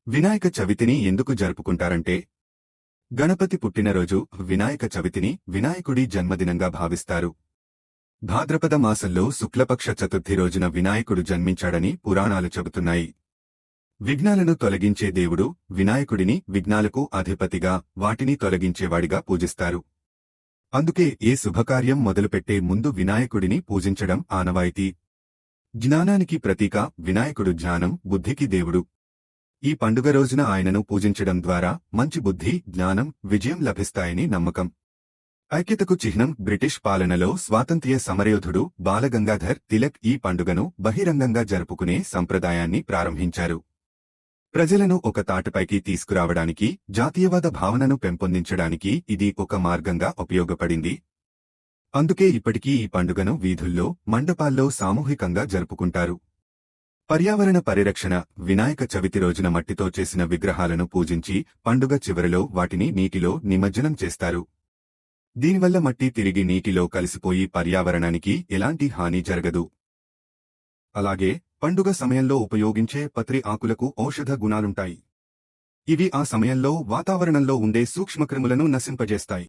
వినాయక చవితిని ఎందుకు జరుపుకుంటారంటే, గణపతి పుట్టినరోజు వినాయక చవితిని వినాయకుడి జన్మదినంగా భావిస్తారు. భాద్రపద మాసంలో శుక్లపక్ష చతుర్థి రోజున వినాయకుడు జన్మించాడని పురాణాలు చెబుతున్నాయి. విఘ్నాలను తొలగించే దేవుడు వినాయకుడిని విఘ్నాలకు అధిపతిగా, వాటిని తొలగించేవాడిగా పూజిస్తారు. అందుకే ఏ శుభకార్యం మొదలుపెట్టే ముందు వినాయకుడిని పూజించడం ఆనవాయితీ. జ్ఞానానికి ప్రతీక వినాయకుడు, జ్ఞానం, బుద్ధికి దేవుడు. ఈ పండుగ రోజున ఆయనను పూజించడం ద్వారా మంచి బుద్ధి, జ్ఞానం, విజయం లభిస్తాయని నమ్మకం. ఐక్యతకు చిహ్నం బ్రిటిష్ పాలనలో స్వాతంత్ర్య సమరయోధుడు బాలగంగాధర్ తిలక్ ఈ పండుగను బహిరంగంగా జరుపుకునే సంప్రదాయాన్ని ప్రారంభించారు. ప్రజలను ఒక తాటిపైకి తీసుకురావడానికి, జాతీయవాద భావనను పెంపొందించడానికి ఇది ఒక మార్గంగా ఉపయోగపడింది. అందుకే ఇప్పటికీ ఈ పండుగను వీధుల్లో, మండపాల్లో సామూహికంగా జరుపుకుంటారు. పర్యావరణ పరిరక్షణ వినాయక చవితి రోజున మట్టితో చేసిన విగ్రహాలను పూజించి పండుగ చివరిలో వాటిని నీటిలో నిమజ్జనం చేస్తారు. దీనివల్ల మట్టి తిరిగి నీటిలో కలిసిపోయి పర్యావరణానికి ఎలాంటి హాని జరగదు. అలాగే పండుగ సమయంలో ఉపయోగించే పత్రి ఆకులకు ఔషధ గుణాలుంటాయి. ఇవి ఆ సమయంలో వాతావరణంలో ఉండే సూక్ష్మక్రిములను నశింపజేస్తాయి.